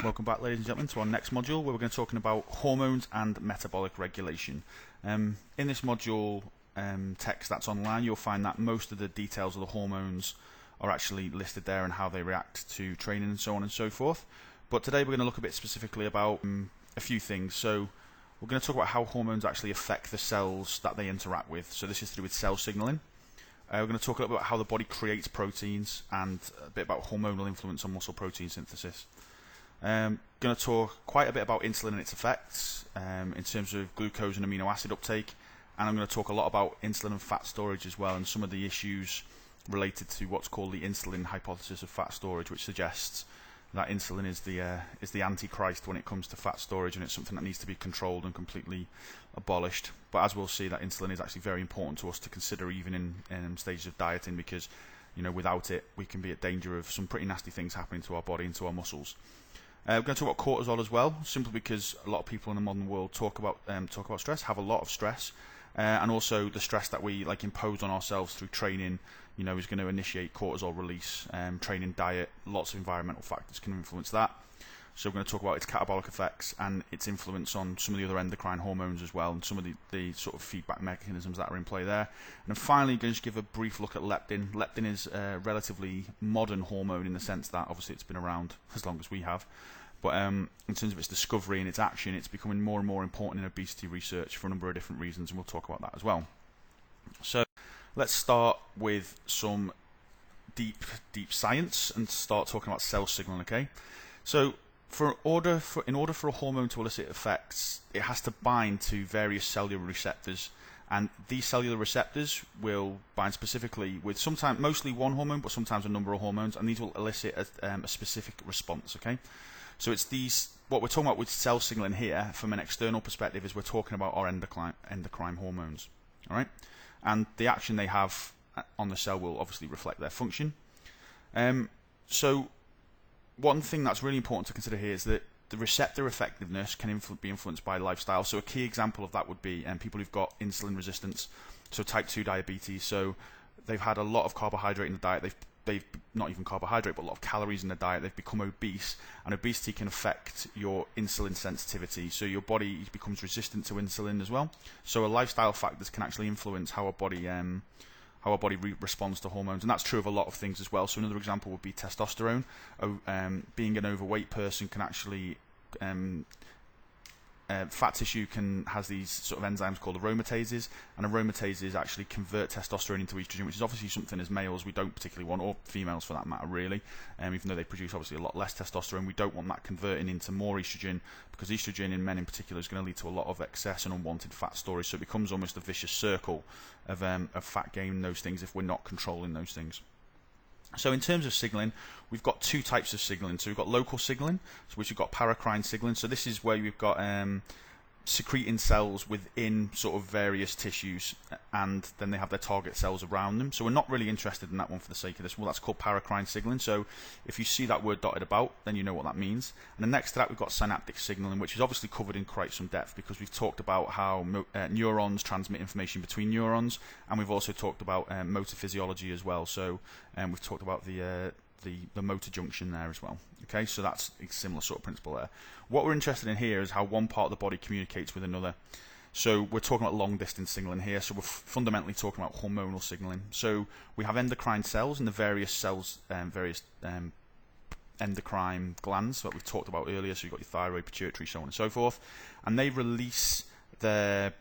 Welcome back, ladies and gentlemen, to our next module where we're going to be talking about hormones and metabolic regulation. In this module text that's online, you'll find that most of the details of the hormones are actually listed there and how they react to training and so on and so forth. But today we're going to look a bit specifically about a few things. So we're going to talk about how hormones actually affect the cells that they interact with. So this is to do with cell signaling. We're going to talk a little bit about how the body creates proteins and a bit about hormonal influence on muscle protein synthesis. Going to talk quite a bit about insulin and its effects in terms of glucose and amino acid uptake, and I'm going to talk a lot about insulin and fat storage as well, and some of the issues related to what's called the insulin hypothesis of fat storage, which suggests that insulin is the antichrist when it comes to fat storage, and it's something that needs to be controlled and completely abolished. But as we'll see, that insulin is actually very important to us to consider even in stages of dieting, because without it we can be at danger of some pretty nasty things happening to our body and to our muscles. We're going to talk about cortisol as well, simply because a lot of people in the modern world talk about stress, have a lot of stress, and also the stress that we impose on ourselves through training, is going to initiate cortisol release. Training, diet, lots of environmental factors can influence that. So we're going to talk about its catabolic effects and its influence on some of the other endocrine hormones as well, and some of the sort of feedback mechanisms that are in play there. And then finally, going to just give a brief look at leptin. Leptin is a relatively modern hormone in the sense that obviously it's been around as long as we have. But in terms of its discovery and its action, it's becoming more and more important in obesity research for a number of different reasons, and we'll talk about that as well. So let's start with some deep science and start talking about cell signaling, okay? So in order for a hormone to elicit effects, it has to bind to various cellular receptors, and these cellular receptors will bind specifically with mostly one hormone, but sometimes a number of hormones, and these will elicit a specific response, okay? So it's what we're talking about with cell signaling here from an external perspective is we're talking about our endocrine hormones, all right? And the action they have on the cell will obviously reflect their function. So one thing that's really important to consider here is that the receptor effectiveness can be influenced by lifestyle. So a key example of that would be people who've got insulin resistance, so type 2 diabetes. So they've had a lot of carbohydrate in the diet. They've not even carbohydrate, but a lot of calories in the diet. They've become obese, and obesity can affect your insulin sensitivity. So your body becomes resistant to insulin as well. So a lifestyle factors can actually influence how our body responds to hormones, and that's true of a lot of things as well. So another example would be testosterone. Being an overweight person can actually fat tissue has these sort of enzymes called aromatases, and aromatases actually convert testosterone into estrogen, which is obviously something as males we don't particularly want, or females for that matter, really. Even though they produce obviously a lot less testosterone, we don't want that converting into more estrogen, because estrogen in men in particular is going to lead to a lot of excess and unwanted fat storage. So it becomes almost a vicious circle of fat gain and those things if we're not controlling those things. So in terms of signaling, we've got two types of signaling. So we've got local signaling, which we've got paracrine signaling. So this is where we've got secreting cells within sort of various tissues, and then they have their target cells around them. So we're not really interested in that one for the sake of this. Well, that's called paracrine signaling. So if you see that word dotted about, then you know what that means. And then next to that, we've got synaptic signaling, which is obviously covered in quite some depth, because we've talked about how neurons transmit information between neurons, and we've also talked about motor physiology as well. So we've talked about the motor junction there as well. Okay, so that's a similar sort of principle there. What we're interested in here is how one part of the body communicates with another. So we're talking about long distance signaling here. So we're fundamentally talking about hormonal signaling. So we have endocrine cells, and the various cells, endocrine glands that we've talked about earlier. So you've got your thyroid, pituitary, so on and so forth, and they release their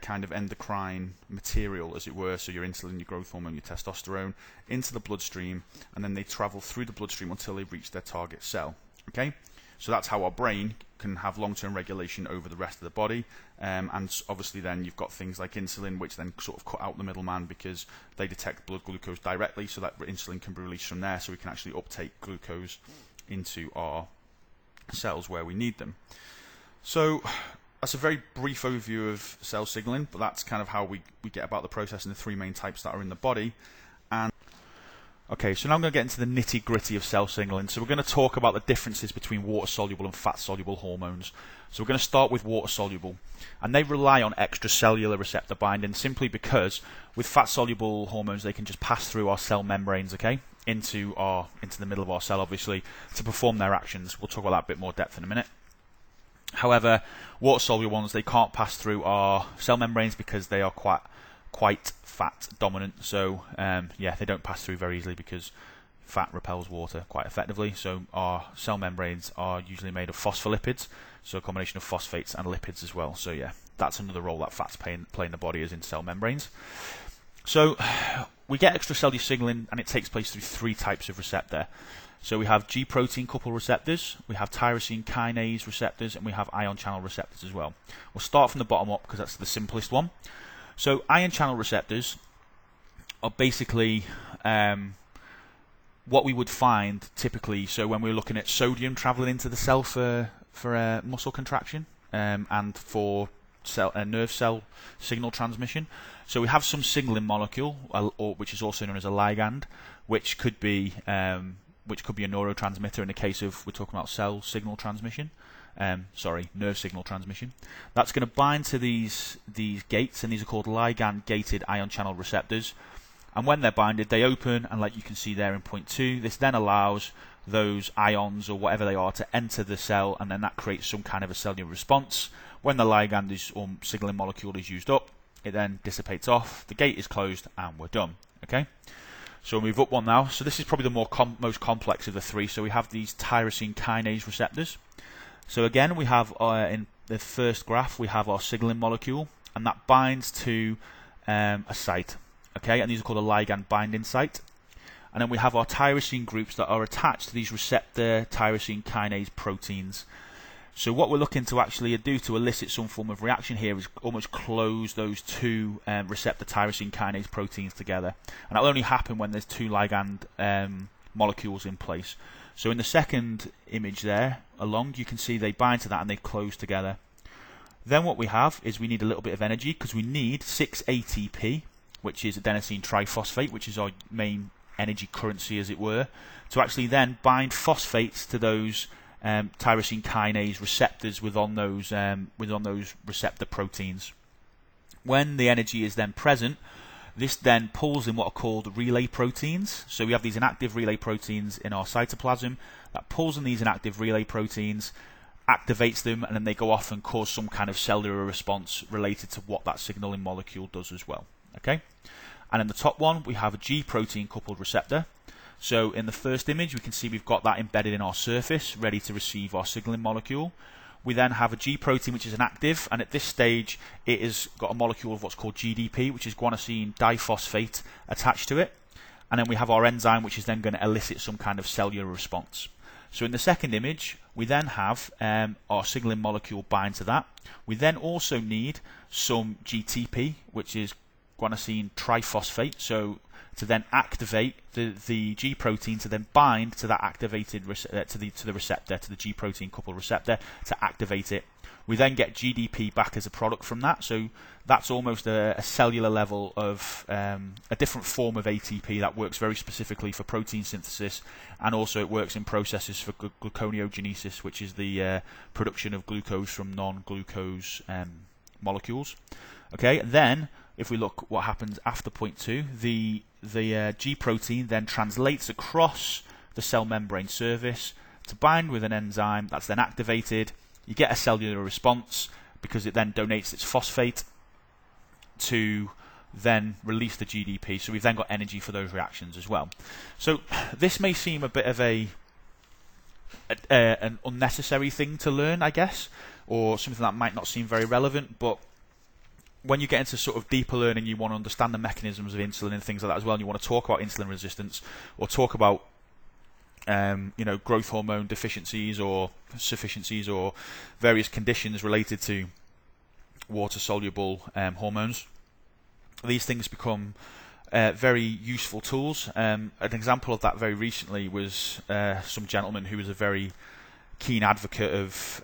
kind of endocrine material, as it were, so your insulin, your growth hormone, your testosterone, into the bloodstream, and then they travel through the bloodstream until they reach their target cell. Okay, so that's how our brain can have long-term regulation over the rest of the body, and obviously then you've got things like insulin, which then sort of cut out the middleman, because they detect blood glucose directly, so that insulin can be released from there, so we can actually uptake glucose into our cells where we need them. So that's a very brief overview of cell signaling, but that's kind of how we get about the process and the three main types that are in the body. And okay, so now I'm going to get into the nitty-gritty of cell signaling. So we're going to talk about the differences between water-soluble and fat-soluble hormones. So we're going to start with water-soluble, and they rely on extracellular receptor binding simply because with fat-soluble hormones they can just pass through our cell membranes, okay? into the middle of our cell, obviously, to perform their actions. We'll talk about that a bit more depth in a minute. However, water-soluble ones, they can't pass through our cell membranes because they are quite fat dominant. So yeah, they don't pass through very easily because fat repels water quite effectively. So our cell membranes are usually made of phospholipids, so a combination of phosphates and lipids as well. So yeah, that's another role that fats play in the body, is in cell membranes. So we get extracellular signaling, and it takes place through three types of receptor. So we have G protein coupled receptors, we have tyrosine kinase receptors, and we have ion channel receptors as well. We'll start from the bottom up because that's the simplest one. So ion channel receptors are basically what we would find typically. So when we're looking at sodium traveling into the cell for muscle contraction and for nerve cell signal transmission. So we have some signaling molecule, which is also known as a ligand, which could be a neurotransmitter in the case of, we're talking about cell signal transmission. Nerve signal transmission. That's going to bind to these gates, and these are called ligand-gated ion channel receptors. And when they're binded, they open, and like you can see there in point 2, this then allows those ions or whatever they are to enter the cell, and then that creates some kind of a cellular response. When the ligand or signaling molecule is used up, it then dissipates off, the gate is closed, and we're done. Okay. So we'll move up one now. So this is probably the most complex of the three. So we have these tyrosine kinase receptors. So again, we have in the first graph, we have our signaling molecule, and that binds to a site. Okay, and these are called a ligand binding site. And then we have our tyrosine groups that are attached to these receptor tyrosine kinase proteins. So what we're looking to actually do to elicit some form of reaction here is almost close those two receptor tyrosine kinase proteins together. And that'll only happen when there's two ligand molecules in place. So in the second image there, along, you can see they bind to that and they close together. Then what we have is we need a little bit of energy because we need 6 ATP, which is adenosine triphosphate, which is our main energy currency, as it were, to actually then bind phosphates to those tyrosine kinase receptors within those receptor proteins. When the energy is then present, this then pulls in what are called relay proteins. So we have these inactive relay proteins in our cytoplasm that pulls in these inactive relay proteins, activates them, and then they go off and cause some kind of cellular response related to what that signaling molecule does as well. Okay, and in the top one we have a G protein coupled receptor. So in the first image we can see we've got that embedded in our surface, ready to receive our signaling molecule. We then have a G protein which is an active, and at this stage it has got a molecule of what's called GDP, which is guanosine diphosphate, attached to it. And then we have our enzyme, which is then going to elicit some kind of cellular response. So in the second image we then have our signaling molecule bind to that. We then also need some GTP, which is guanosine triphosphate, so to then activate the G protein to then bind to that activated to the receptor, to the G protein coupled receptor, to activate it. We then get GDP back as a product from that, so that's almost a cellular level of a different form of ATP that works very specifically for protein synthesis, and also it works in processes for gluconeogenesis, which is the production of glucose from non-glucose molecules. Okay, then if we look what happens after point 2, the G protein then translates across the cell membrane surface to bind with an enzyme that's then activated. You get a cellular response because it then donates its phosphate to then release the GDP. So we've then got energy for those reactions as well. So this may seem a bit of an unnecessary thing to learn, I guess, or something that might not seem very relevant, but when you get into sort of deeper learning, you want to understand the mechanisms of insulin and things like that as well, and you want to talk about insulin resistance or talk about growth hormone deficiencies or sufficiencies or various conditions related to water-soluble hormones. These things become very useful tools. An example of that very recently was some gentleman who was a very keen advocate of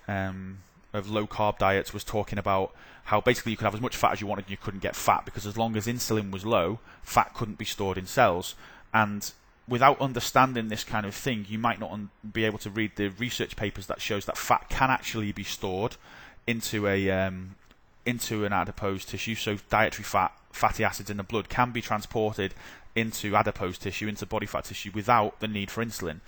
low-carb diets, was talking about how basically you could have as much fat as you wanted and you couldn't get fat, because as long as insulin was low, fat couldn't be stored in cells. And without understanding this kind of thing, you might not be able to read the research papers that shows that fat can actually be stored into an adipose tissue. So dietary fat, fatty acids in the blood can be transported into adipose tissue, into body fat tissue, without the need for insulin.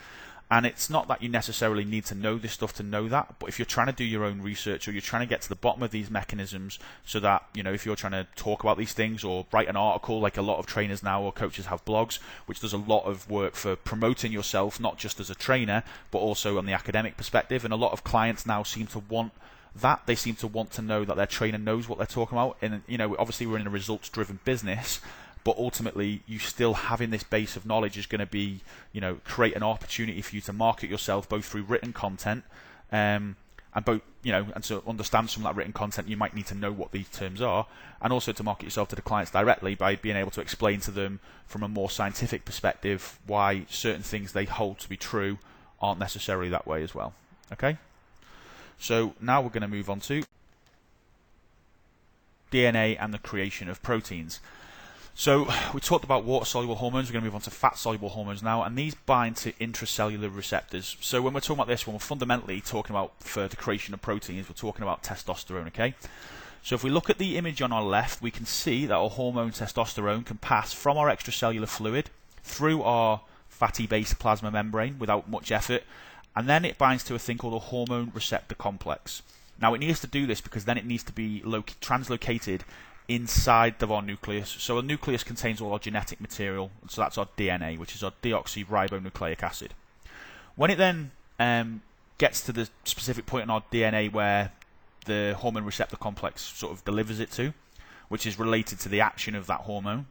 And it's not that you necessarily need to know this stuff to know that, but if you're trying to do your own research, or you're trying to get to the bottom of these mechanisms, so that, you know, if you're trying to talk about these things or write an article, like a lot of trainers now or coaches have blogs, which does a lot of work for promoting yourself, not just as a trainer, but also on the academic perspective. And a lot of clients now seem to want that. They seem to want to know that their trainer knows what they're talking about. And, you know, obviously we're in a results-driven business, but ultimately you still having this base of knowledge is going to be, you know, create an opportunity for you to market yourself both through written content, and both, you know, and to understand some of that written content, you might need to know what these terms are, and also to market yourself to the clients directly by being able to explain to them from a more scientific perspective why certain things they hold to be true aren't necessarily that way as well. Okay, so now we're going to move on to DNA and the creation of proteins. So we talked about water-soluble hormones. We're going to move on to fat-soluble hormones now, and these bind to intracellular receptors. So when we're talking about this one, we're fundamentally talking about, for the creation of proteins, we're talking about testosterone, okay? So if we look at the image on our left, we can see that our hormone testosterone can pass from our extracellular fluid through our fatty-based plasma membrane without much effort, and then it binds to a thing called a hormone receptor complex. Now it needs to do this because then it needs to be translocated inside of our nucleus. So a nucleus contains all our genetic material, so that's our DNA, which is our deoxyribonucleic acid. When it then gets to the specific point in our DNA where the hormone receptor complex sort of delivers it to, which is related to the action of that hormone,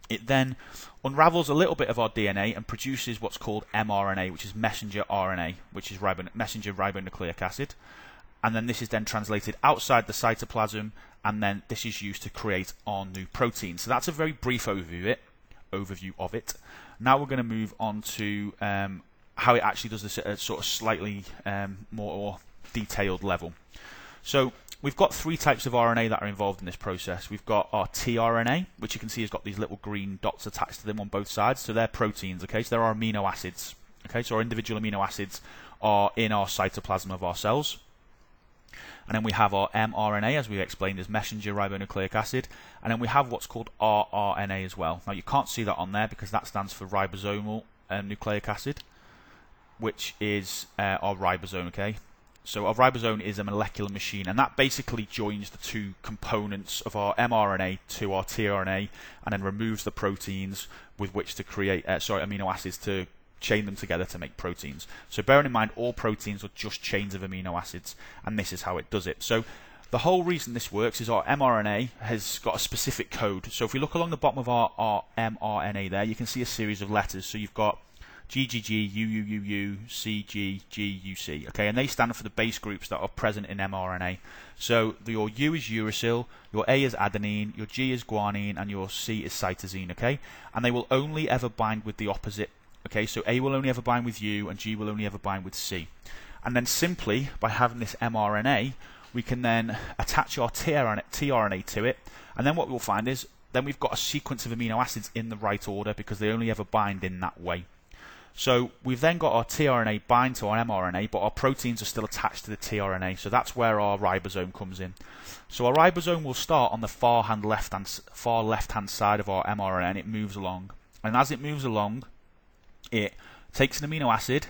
it then unravels a little bit of our DNA and produces what's called mRNA, which is messenger RNA, which is messenger ribonucleic acid. And then this is then translated outside the cytoplasm, and then this is used to create our new protein. So that's a very brief overview of it. Now we're going to move on to how it actually does this at a sort of slightly more detailed level. So we've got three types of RNA that are involved in this process. We've got our tRNA, which you can see has got these little green dots attached to them on both sides. So they're proteins, okay? So there are amino acids, okay? So our individual amino acids are in our cytoplasm of our cells. And then we have our mRNA, as we explained, as messenger ribonucleic acid. And then we have what's called rRNA as well. Now you can't see that on there because that stands for ribosomal nucleic acid, which is our ribosome, okay? So our ribosome is a molecular machine, and that basically joins the two components of our mRNA to our tRNA, and then removes the proteins with which to create, amino acids to chain them together to make proteins. So bearing in mind, all proteins are just chains of amino acids, and this is how it does it. So the whole reason this works is our mRNA has got a specific code. So if we look along the bottom of our mRNA there, you can see a series of letters. So you've got GGG, UUUU, CG, GUC, okay, and they stand for the base groups that are present in mRNA. So your U is uracil, your A is adenine, your G is guanine, and your C is cytosine, okay, and they will only ever bind with the opposite. Okay, so A will only ever bind with U, and G will only ever bind with C. And then simply by having this mRNA, we can then attach our tRNA to it, and then what we'll find is then we've got a sequence of amino acids in the right order because they only ever bind in that way. So we've then got our tRNA bind to our mRNA, but our proteins are still attached to the tRNA, so that's where our ribosome comes in. So our ribosome will start on the far left-hand side of our mRNA, and it moves along. And as it moves along, it takes an amino acid,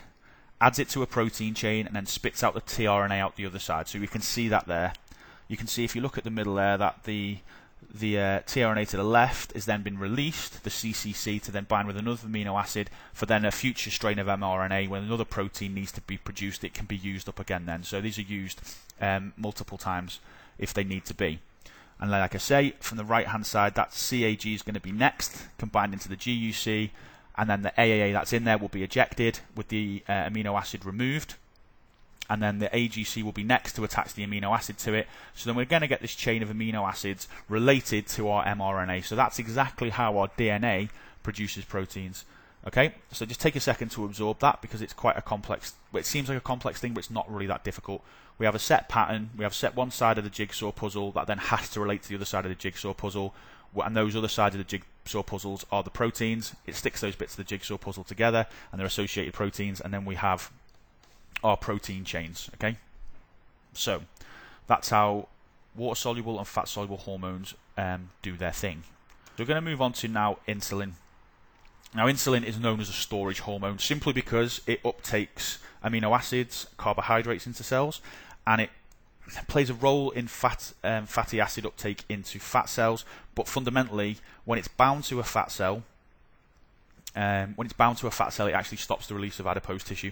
adds it to a protein chain, and then spits out the tRNA out the other side. So we can see that there. You can see if you look at the middle there that the tRNA to the left has then been released, the CCC, to then bind with another amino acid for then a future strain of mRNA. When another protein needs to be produced, it can be used up again then. So these are used multiple times if they need to be. And like I say, from the right hand side, that CAG is going to be next, combined into the GUC, and then the AAA that's in there will be ejected with the amino acid removed, and then the AGC will be next to attach the amino acid to it. So then we're going to get this chain of amino acids related to our mRNA. So that's exactly how our DNA produces proteins. Okay, so just take a second to absorb that because it's quite a complex, it seems like a complex thing, but it's not really that difficult. We have a set pattern, we have set one side of the jigsaw puzzle that then has to relate to the other side of the jigsaw puzzle, and those other sides of the jigsaw puzzles are the proteins. It sticks those bits of the jigsaw puzzle together and they're associated proteins, and then we have our protein chains. Okay, so that's how water-soluble and fat-soluble hormones do their thing. So we're going to move on to now insulin. Now, insulin is known as a storage hormone simply because it uptakes amino acids, carbohydrates into cells, and it plays a role in fatty acid uptake into fat cells. But fundamentally, when it's bound to a fat cell, it actually stops the release of adipose tissue,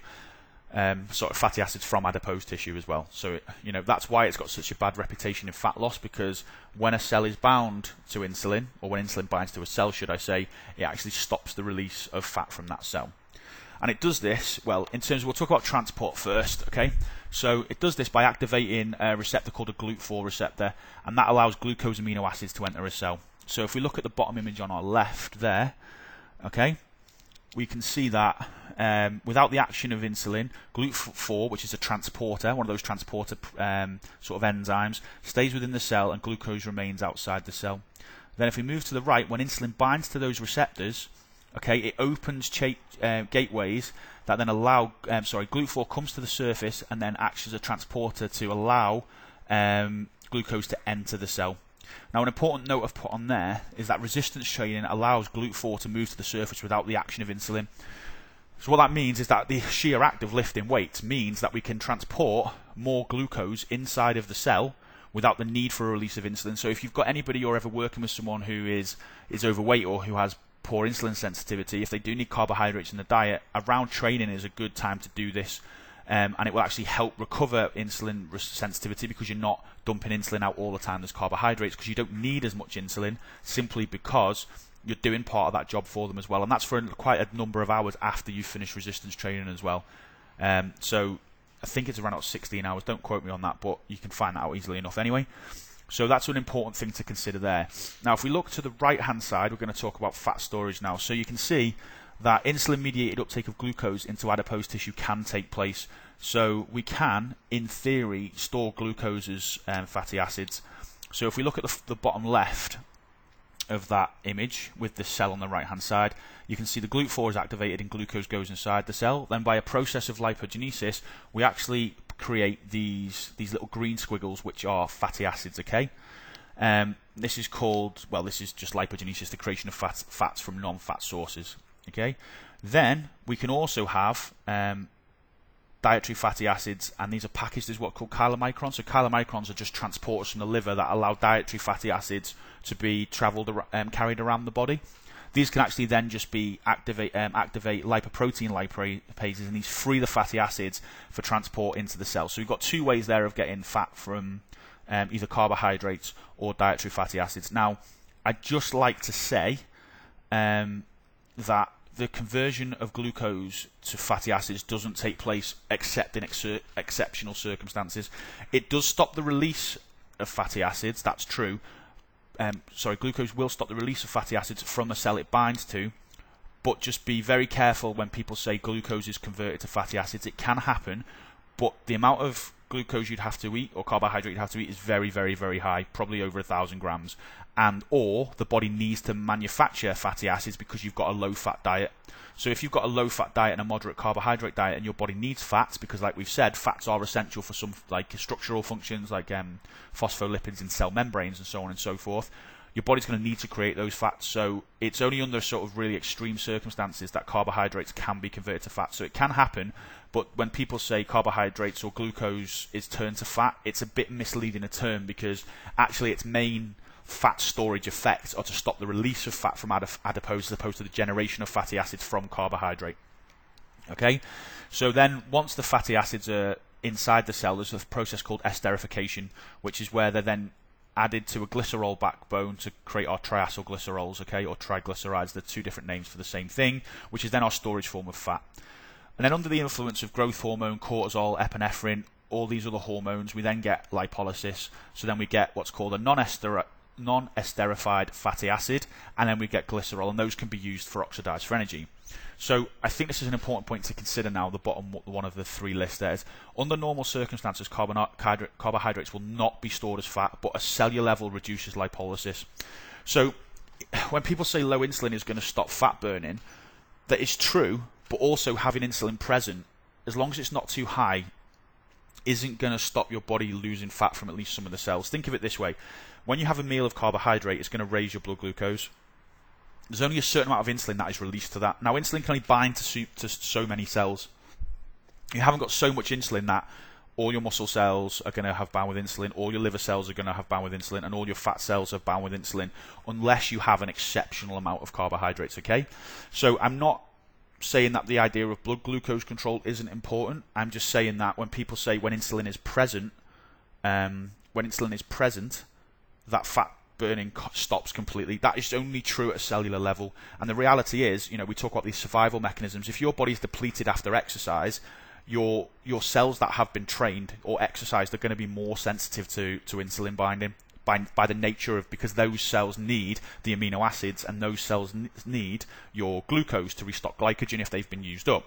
sort of fatty acids from adipose tissue as well. So that's why it's got such a bad reputation in fat loss, because when a cell is bound to insulin, or when insulin binds to a cell, should I say, it actually stops the release of fat from that cell. And it does this, well, in terms of, we'll talk about transport first, okay? So it does this by activating a receptor called a GLUT4 receptor, and that allows glucose amino acids to enter a cell. So if we look at the bottom image on our left there, okay, we can see that without the action of insulin, GLUT4, which is a transporter, one of those transporter sort of enzymes, stays within the cell and glucose remains outside the cell. Then if we move to the right, when insulin binds to those receptors, okay, it opens gateways that then allow, GLUT4 comes to the surface and then acts as a transporter to allow glucose to enter the cell. Now, an important note I've put on there is that resistance training allows GLUT4 to move to the surface without the action of insulin. So what that means is that the sheer act of lifting weights means that we can transport more glucose inside of the cell without the need for a release of insulin. So if you've got anybody you're ever working with someone who is overweight or who has poor insulin sensitivity, if they do need carbohydrates in the diet, around training is a good time to do this. And it will actually help recover insulin sensitivity because you're not dumping insulin out all the time as carbohydrates, because you don't need as much insulin simply because you're doing part of that job for them as well. And that's for quite a number of hours after you finish resistance training as well. So I think it's around 16 hours. Don't quote me on that, but you can find that out easily enough anyway. So that's an important thing to consider there. Now, if we look to the right-hand side, we're going to talk about fat storage now. So you can see that insulin-mediated uptake of glucose into adipose tissue can take place. So we can, in theory, store glucose as fatty acids. So if we look at the bottom left of that image with the cell on the right-hand side, you can see the GLUT4 is activated and glucose goes inside the cell. Then by a process of lipogenesis, we actually create these little green squiggles, which are fatty acids, okay? This is just lipogenesis, the creation of fats from non-fat sources. Okay, then we can also have dietary fatty acids, and these are packaged as what are called chylomicrons. So chylomicrons are just transporters from the liver that allow dietary fatty acids to be carried around the body. These can actually then just be activate lipoprotein lipases, and these free the fatty acids for transport into the cell. So we've got two ways there of getting fat from either carbohydrates or dietary fatty acids. Now, I'd just like to say that the conversion of glucose to fatty acids doesn't take place except in exceptional circumstances. It does stop the release of fatty acids, that's true. Glucose will stop the release of fatty acids from the cell it binds to, but just be very careful when people say glucose is converted to fatty acids. It can happen, but the amount of glucose you'd have to eat, or carbohydrate you'd have to eat, is very, very, very high, probably over 1,000 grams. Or the body needs to manufacture fatty acids because you've got a low-fat diet. So if you've got a low-fat diet and a moderate carbohydrate diet, and your body needs fats, because like we've said, fats are essential for some structural functions like phospholipids in cell membranes and so on and so forth, your body's going to need to create those fats. So it's only under sort of really extreme circumstances that carbohydrates can be converted to fat. So it can happen, but when people say carbohydrates or glucose is turned to fat, it's a bit misleading a term, because actually its main fat storage effects are to stop the release of fat from adipose as opposed to the generation of fatty acids from carbohydrate. Okay, so then once the fatty acids are inside the cell, there's a process called esterification, which is where they're then added to a glycerol backbone to create our triacylglycerols, okay, or triglycerides. They're two different names for the same thing, which is then our storage form of fat. And then under the influence of growth hormone, cortisol, epinephrine, all these other hormones, we then get lipolysis. So then we get what's called a non-esterified fatty acid, and then we get glycerol, and those can be used for oxidized for energy. So I think this is an important point to consider now, the bottom one of the three lists there is, under normal circumstances, carbohydrates will not be stored as fat, but a cellular level reduces lipolysis. So when people say low insulin is going to stop fat burning, that is true, but also having insulin present, as long as it's not too high, isn't going to stop your body losing fat from at least some of the cells. Think of it this way. When you have a meal of carbohydrate, it's going to raise your blood glucose. there's only a certain amount of insulin that is released to that. Now, insulin can only bind to so many cells. You haven't got so much insulin that all your muscle cells are going to have bound with insulin, all your liver cells are going to have bound with insulin, and all your fat cells have bound with insulin, unless you have an exceptional amount of carbohydrates, okay? So I'm not saying that the idea of blood glucose control isn't important. I'm just saying that when people say when insulin is present, that fat burning stops completely. That is only true at a cellular level. And the reality is, we talk about these survival mechanisms. If your body's depleted after exercise, your cells that have been trained or exercised are going to be more sensitive to insulin binding by the nature of, because those cells need the amino acids, and those cells need your glucose to restock glycogen if they've been used up.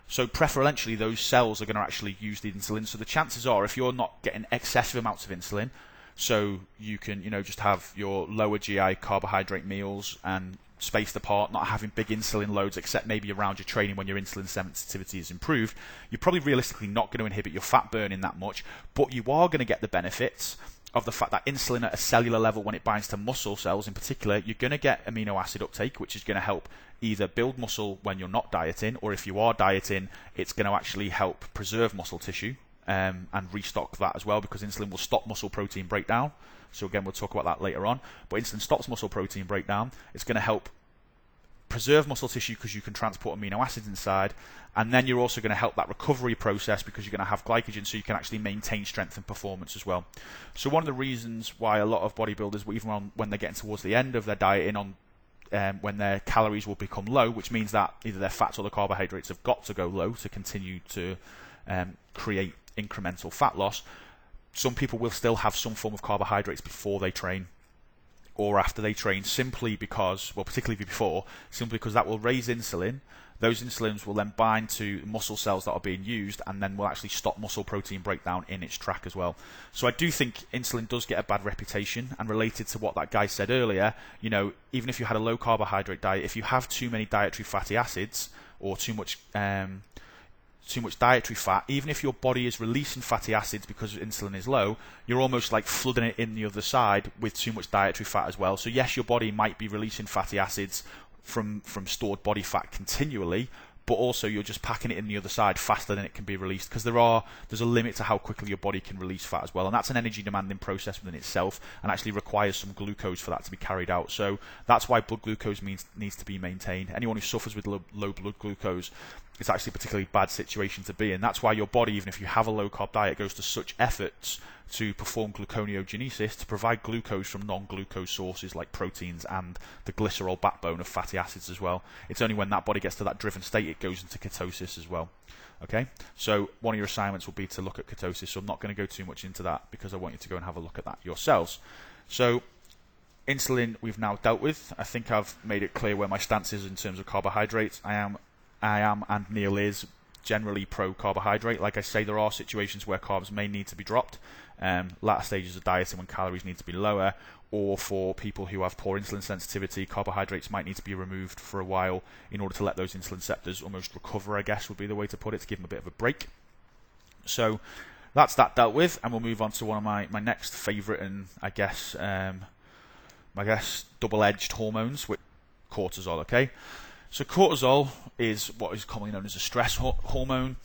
So preferentially, those cells are going to actually use the insulin. So the chances are, if you're not getting excessive amounts of insulin, so you can just have your lower GI carbohydrate meals and spaced apart, not having big insulin loads except maybe around your training when your insulin sensitivity is improved, you're probably realistically not going to inhibit your fat burning that much, but you are going to get the benefits of the fact that insulin at a cellular level, when it binds to muscle cells in particular, you're going to get amino acid uptake, which is going to help either build muscle when you're not dieting, or if you are dieting, it's going to actually help preserve muscle tissue and restock that as well, because insulin will stop muscle protein breakdown. So again, we'll talk about that later on. But insulin stops muscle protein breakdown. It's going to help preserve muscle tissue because you can transport amino acids inside. And then you're also going to help that recovery process because you're going to have glycogen, so you can actually maintain strength and performance as well. So one of the reasons why a lot of bodybuilders, even when they're getting towards the end of their dieting, when their calories will become low, which means that either their fats or the carbohydrates have got to go low to continue to create incremental fat loss, some people will still have some form of carbohydrates before they train or after they train, simply because, well, particularly before, simply because that will raise insulin. Those insulins will then bind to muscle cells that are being used, and then will actually stop muscle protein breakdown in its track as well. So I do think insulin does get a bad reputation, and related to what that guy said earlier, even if you had a low carbohydrate diet, if you have too many dietary fatty acids or too much dietary fat, even if your body is releasing fatty acids because insulin is low, you're almost like flooding it in the other side with too much dietary fat as well. So yes, your body might be releasing fatty acids from stored body fat continually, but also you're just packing it in the other side faster than it can be released, because there's a limit to how quickly your body can release fat as well, and that's an energy demanding process within itself and actually requires some glucose for that to be carried out. So that's why blood glucose needs to be maintained. Anyone who suffers with low blood glucose, it's actually a particularly bad situation to be in. That's why your body, even if you have a low carb diet, goes to such efforts to perform gluconeogenesis, to provide glucose from non-glucose sources like proteins and the glycerol backbone of fatty acids as well. It's only when that body gets to that driven state it goes into ketosis as well. Okay, so one of your assignments will be to look at ketosis, so I'm not going to go too much into that because I want you to go and have a look at that yourselves. So insulin we've now dealt with. I think I've made it clear where my stance is in terms of carbohydrates. I am and Neil is generally pro-carbohydrate. Like I say, there are situations where carbs may need to be dropped, latter stages of dieting when calories need to be lower, or for people who have poor insulin sensitivity, carbohydrates might need to be removed for a while in order to let those insulin receptors almost recover, I guess would be the way to put it, to give them a bit of a break. So that's that dealt with, and we'll move on to one of my next favourite and I guess double-edged hormones, which cortisol. Okay. So cortisol is what is commonly known as a stress hormone,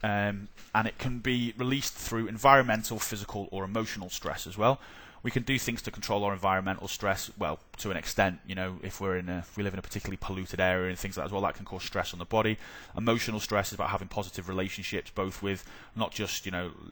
and it can be released through environmental, physical, or emotional stress as well. We can do things to control our environmental stress, well, to an extent. If we live in a particularly polluted area and things like that as well, that can cause stress on the body. Emotional stress is about having positive relationships, both with not just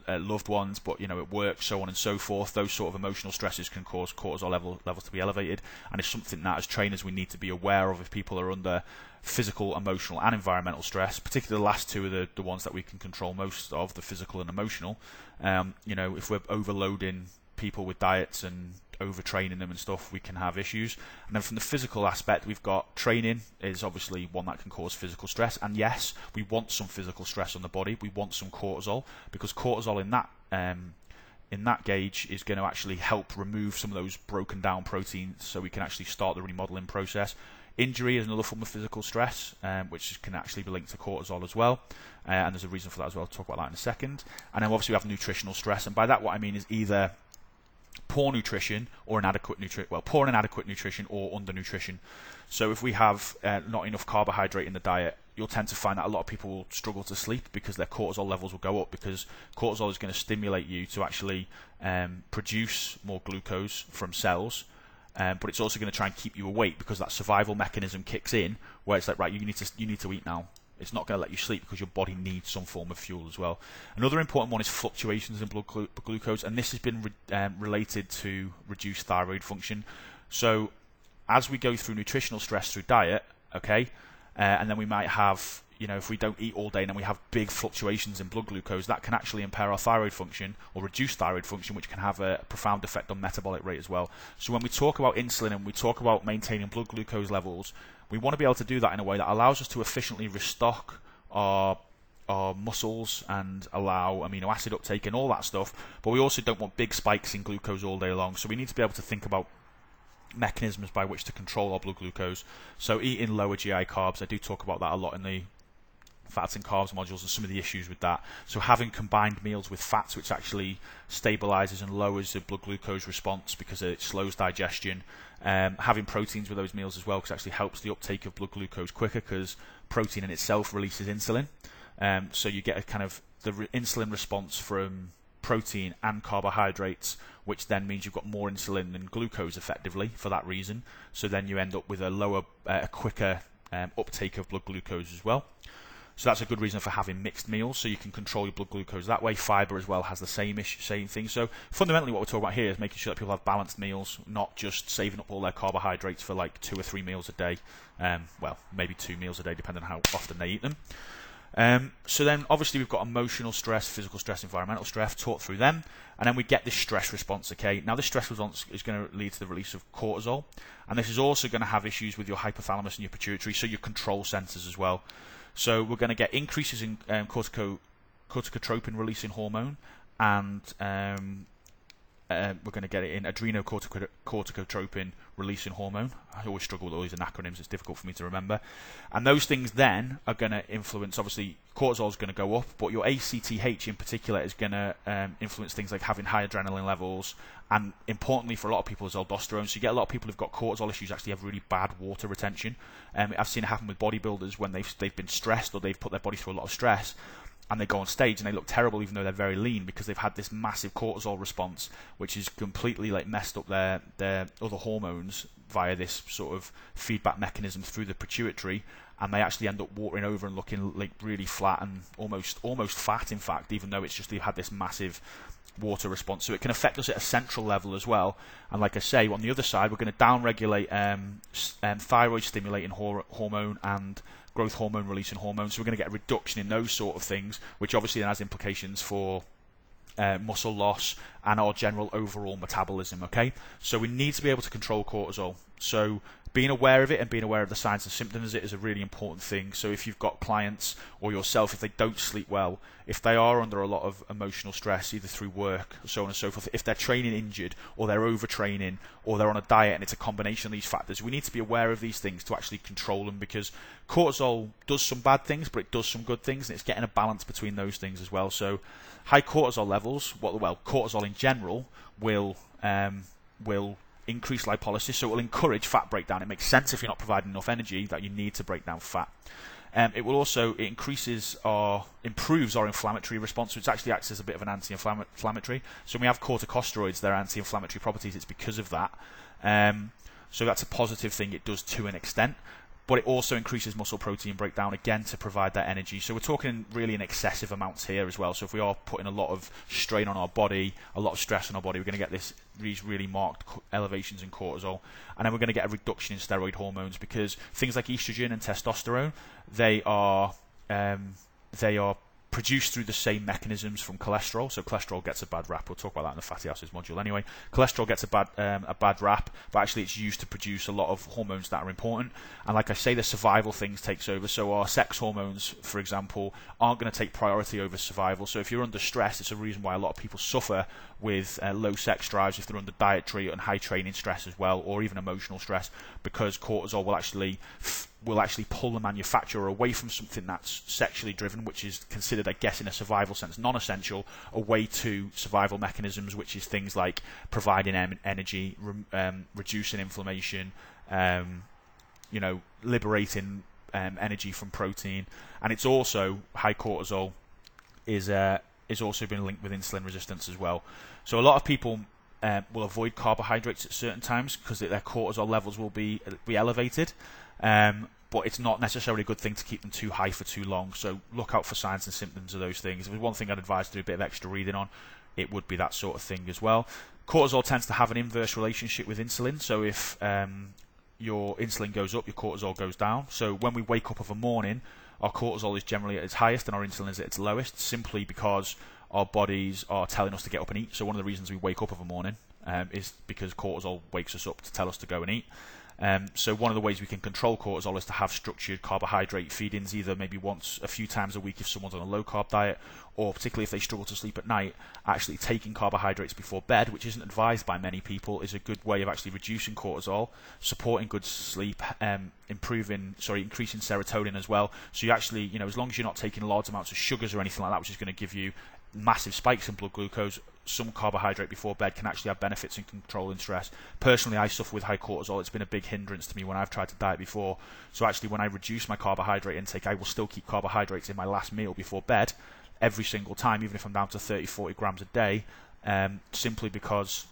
loved ones, but at work, so on and so forth. Those sort of emotional stresses can cause cortisol levels to be elevated, and it's something that as trainers we need to be aware of if people are under physical, emotional, and environmental stress. Particularly the last two are the ones that we can control most of, the physical and emotional. If we're overloading people with diets and overtraining them and stuff, we can have issues. And then from the physical aspect, we've got training is obviously one that can cause physical stress, and yes, we want some physical stress on the body. We want some cortisol, because cortisol in that gauge is going to actually help remove some of those broken down proteins, so we can actually start the remodeling process. Injury is another form of physical stress, which can actually be linked to cortisol as well, and there's a reason for that as well. I'll talk about that in a second. And then obviously we have nutritional stress, and by that what I mean is either poor nutrition or inadequate nutrition, well, poor and inadequate nutrition or undernutrition. So if we have not enough carbohydrate in the diet, you'll tend to find that a lot of people will struggle to sleep because their cortisol levels will go up, because cortisol is going to stimulate you to actually produce more glucose from cells. But it's also going to try and keep you awake because that survival mechanism kicks in, where it's like, right, you need to eat now. It's not going to let you sleep because your body needs some form of fuel as well. Another important one is fluctuations in blood glucose, and this has been related to reduced thyroid function. So as we go through nutritional stress through diet, okay, and then we might have, if we don't eat all day and then we have big fluctuations in blood glucose, that can actually impair our thyroid function or reduce thyroid function, which can have a profound effect on metabolic rate as well. So when we talk about insulin and we talk about maintaining blood glucose levels, we want to be able to do that in a way that allows us to efficiently restock our muscles and allow amino acid uptake and all that stuff, but we also don't want big spikes in glucose all day long. So we need to be able to think about mechanisms by which to control our blood glucose. So eating lower GI carbs, I do talk about that a lot in the fats and carbs modules and some of the issues with that. So having combined meals with fats, which actually stabilizes and lowers the blood glucose response because it slows digestion. Having proteins with those meals as well, because it actually helps the uptake of blood glucose quicker, because protein in itself releases insulin. So you get a kind of the insulin response from protein and carbohydrates, which then means you've got more insulin than glucose effectively for that reason. So then you end up with a quicker uptake of blood glucose as well. So that's a good reason for having mixed meals, so you can control your blood glucose that way. Fiber as well has the same thing. So fundamentally what we're talking about here is making sure that people have balanced meals, not just saving up all their carbohydrates for like 2 or 3 meals a day. Well, maybe 2 meals a day, depending on how often they eat them. So then obviously we've got emotional stress, physical stress, environmental stress, taught through them, and then we get this stress response. Okay, now this stress response is going to lead to the release of cortisol, and this is also going to have issues with your hypothalamus and your pituitary, so your control centers as well. So we're going to get increases in corticotropin releasing hormone, and we're going to get it in adrenocorticotropin releasing hormone. I always struggle with all these acronyms, it's difficult for me to remember. And those things then are going to influence, obviously cortisol is going to go up, but your ACTH in particular is going to influence things like having high adrenaline levels, and importantly for a lot of people is aldosterone. So you get a lot of people who've got cortisol issues actually have really bad water retention. I've seen it happen with bodybuilders when they've been stressed, or they've put their body through a lot of stress, and they go on stage and they look terrible even though they're very lean, because they've had this massive cortisol response, which has completely messed up their other hormones via this sort of feedback mechanism through the pituitary, and they actually end up watering over and looking like really flat and almost fat, in fact, even though it's just they've had this massive water response. So it can affect us at a central level as well. And like I say, on the other side, we're going to downregulate thyroid stimulating hormone and growth hormone releasing hormone. So we're going to get a reduction in those sort of things, which obviously then has implications for muscle loss and our general overall metabolism. Okay, so we need to be able to control cortisol. So being aware of it and being aware of the signs and symptoms of it is a really important thing. So if you've got clients or yourself, if they don't sleep well, if they are under a lot of emotional stress, either through work, so on and so forth, if they're training injured or they're overtraining or they're on a diet, and it's a combination of these factors, we need to be aware of these things to actually control them, because cortisol does some bad things, but it does some good things, and it's getting a balance between those things as well. So high cortisol levels, cortisol in general will increase lipolysis, so it will encourage fat breakdown. It makes sense if you're not providing enough energy that you need to break down fat. It improves our inflammatory response, which actually acts as a bit of an anti-inflammatory. So when we have corticosteroids, their anti-inflammatory properties, it's because of that. So that's a positive thing it does to an extent. But it also increases muscle protein breakdown, again, to provide that energy. So we're talking really in excessive amounts here as well. So if we are putting a lot of strain on our body, a lot of stress on our body, we're going to get these really marked elevations in cortisol. And then we're going to get a reduction in steroid hormones, because things like estrogen and testosterone, they are produced through the same mechanisms from cholesterol. So cholesterol gets a bad rap. We'll talk about that in the fatty acids module anyway. Cholesterol gets a bad rap, but actually it's used to produce a lot of hormones that are important. And like I say, the survival things takes over. So our sex hormones, for example, aren't going to take priority over survival. So if you're under stress, it's a reason why a lot of people suffer with low sex drives if they're under dietary and high training stress as well, or even emotional stress, because cortisol will actually will actually pull the manufacturer away from something that's sexually driven, which is considered, I guess, in a survival sense, non-essential, away to survival mechanisms, which is things like providing energy, reducing inflammation, liberating energy from protein. And it's also, high cortisol is also been linked with insulin resistance as well. So a lot of people will avoid carbohydrates at certain times because their cortisol levels will be elevated. But it's not necessarily a good thing to keep them too high for too long. So look out for signs and symptoms of those things. If there's one thing I'd advise to do a bit of extra reading on, it would be that sort of thing as well. Cortisol tends to have an inverse relationship with insulin. So if your insulin goes up, your cortisol goes down. So when we wake up of a morning, our cortisol is generally at its highest and our insulin is at its lowest, simply because our bodies are telling us to get up and eat. So one of the reasons we wake up of a morning is because cortisol wakes us up to tell us to go and eat. So one of the ways we can control cortisol is to have structured carbohydrate feedings, either maybe a few times a week if someone's on a low-carb diet, or particularly if they struggle to sleep at night, actually taking carbohydrates before bed, which isn't advised by many people, is a good way of actually reducing cortisol, supporting good sleep, increasing serotonin as well. So you actually, as long as you're not taking large amounts of sugars or anything like that, which is going to give you massive spikes in blood glucose, some carbohydrate before bed can actually have benefits in controlling stress. Personally, I suffer with high cortisol. It's been a big hindrance to me when I've tried to diet before. So actually, when I reduce my carbohydrate intake, I will still keep carbohydrates in my last meal before bed every single time, even if I'm down to 30-40 grams a day, simply because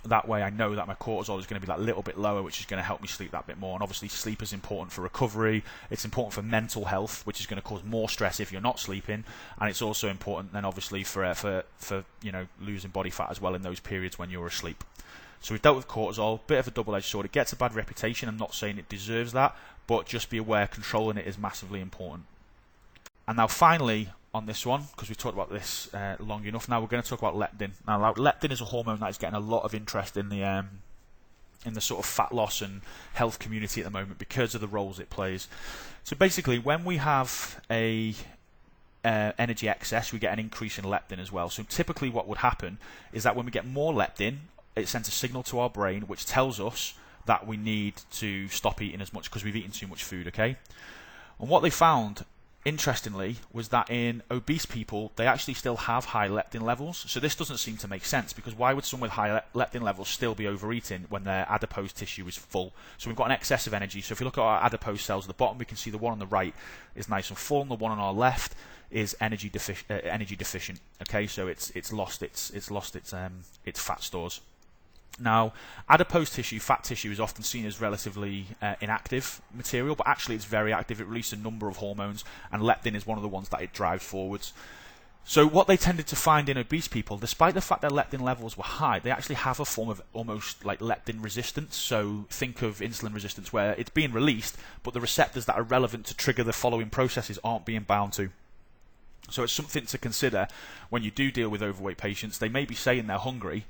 that way I know that my cortisol is going to be that little bit lower, which is going to help me sleep that bit more. And obviously sleep is important for recovery. It's important for mental health, which is going to cause more stress if you're not sleeping. And it's also important then obviously for losing body fat as well in those periods when you're asleep. So we've dealt with cortisol, bit of a double-edged sword. It gets a bad reputation. I'm not saying it deserves that, but just be aware controlling it is massively important. And now finally, on this one, because we've talked about this long enough now, we're going to talk about leptin. Now, leptin is a hormone that is getting a lot of interest in the sort of fat loss and health community at the moment because of the roles it plays. So basically, when we have a energy excess, we get an increase in leptin as well. So typically what would happen is that when we get more leptin, it sends a signal to our brain which tells us that we need to stop eating as much because we've eaten too much food, okay? And what they found, interestingly, was that in obese people, they actually still have high leptin levels. So this doesn't seem to make sense, because why would someone with high leptin levels still be overeating when their adipose tissue is full? So we've got an excess of energy. So if you look at our adipose cells at the bottom, we can see the one on the right is nice and full, and the one on our left is energy deficient. Okay, so it's lost its fat stores. Now, adipose tissue, fat tissue, is often seen as relatively inactive material, but actually it's very active. It releases a number of hormones, and leptin is one of the ones that it drives forwards. So what they tended to find in obese people, despite the fact their leptin levels were high, they actually have a form of almost like leptin resistance. So think of insulin resistance, where it's being released, but the receptors that are relevant to trigger the following processes aren't being bound to. So it's something to consider when you do deal with overweight patients. They may be saying they're hungry,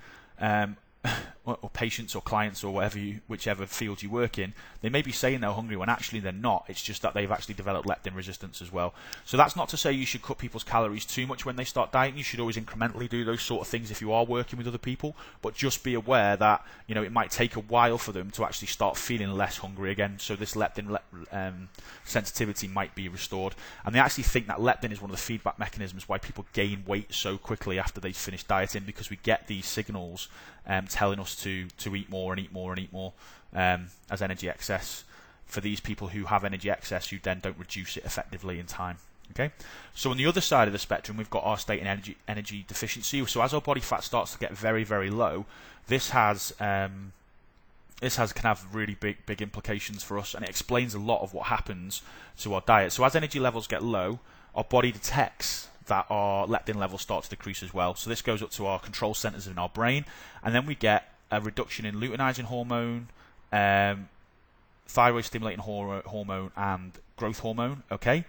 or patients or clients or whichever field you work in, they may be saying they're hungry when actually they're not. It's just that they've actually developed leptin resistance as well. So that's not to say you should cut people's calories too much when they start dieting. You should always incrementally do those sort of things if you are working with other people, but just be aware that it might take a while for them to actually start feeling less hungry again. So this leptin sensitivity might be restored, and they actually think that leptin is one of the feedback mechanisms why people gain weight so quickly after they've finished dieting, because we get these signals telling us to eat more and eat more and eat more as energy excess for these people who have energy excess who then don't reduce it effectively in time. Okay, so on the other side of the spectrum, we've got our state in energy deficiency. So as our body fat starts to get very, very low, this can have really big implications for us, and it explains a lot of what happens to our diet. So as energy levels get low, our body detects that our leptin levels start to decrease as well. So this goes up to our control centers in our brain, and then we get a reduction in luteinizing hormone, thyroid stimulating hormone, and growth hormone. Okay,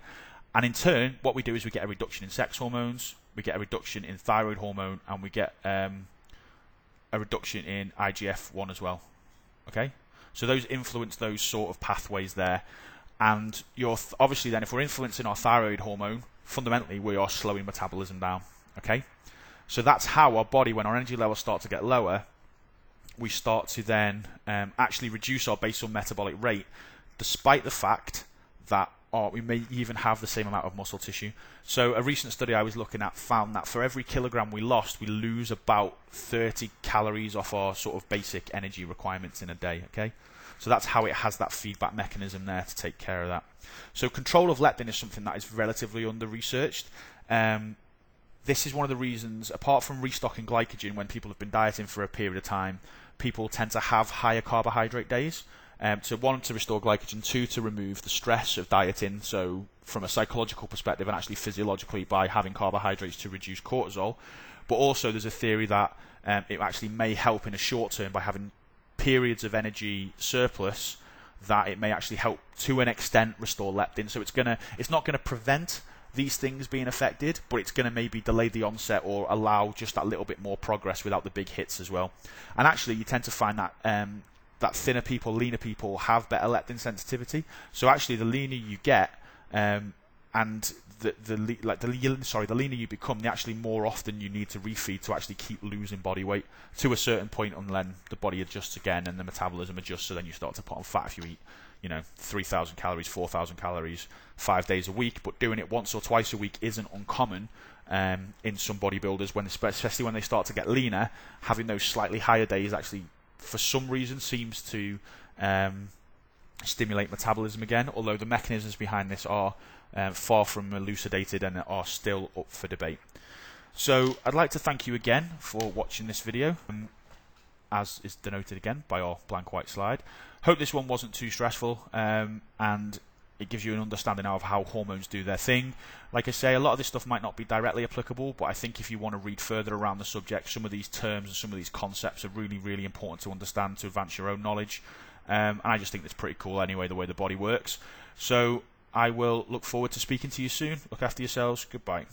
and in turn, what we do is we get a reduction in sex hormones, we get a reduction in thyroid hormone, and we get a reduction in IGF-1 as well. Okay, so those influence those sort of pathways there, and obviously then if we're influencing our thyroid hormone, fundamentally we are slowing metabolism down. Okay, so that's how our body, when our energy levels start to get lower, we start to then actually reduce our basal metabolic rate despite the fact that we may even have the same amount of muscle tissue. So a recent study I was looking at found that for every kilogram we lost, we lose about 30 calories off our sort of basic energy requirements in a day. Okay, so that's how it has that feedback mechanism there to take care of that. So control of leptin is something that is relatively under-researched. This is one of the reasons, apart from restocking glycogen, when people have been dieting for a period of time, people tend to have higher carbohydrate days. So one, to restore glycogen, two, to remove the stress of dieting, so from a psychological perspective and actually physiologically by having carbohydrates to reduce cortisol. But also there's a theory that it actually may help in a short term by having periods of energy surplus, that it may actually help to an extent restore leptin. So it's not going to prevent these things being affected, but it's going to maybe delay the onset or allow just that little bit more progress without the big hits as well. And actually you tend to find that that thinner people, leaner people have better leptin sensitivity. So actually, the leaner you get, and the leaner you become, the actually more often you need to refeed to actually keep losing body weight to a certain point, and then the body adjusts again and the metabolism adjusts. So then you start to put on fat if you eat, 3,000 calories, 4,000 calories, 5 days a week. But doing it once or twice a week isn't uncommon. In some bodybuilders, especially when they start to get leaner, having those slightly higher days actually, for some reason, seems to stimulate metabolism again, although the mechanisms behind this are far from elucidated and are still up for debate. So I'd like to thank you again for watching this video, as is denoted again by our blank white slide. Hope this one wasn't too stressful, and it gives you an understanding now of how hormones do their thing. Like I say, a lot of this stuff might not be directly applicable, but I think if you want to read further around the subject, some of these terms and some of these concepts are really, really important to understand to advance your own knowledge. And I just think it's pretty cool anyway, the way the body works. So I will look forward to speaking to you soon. Look after yourselves. Goodbye.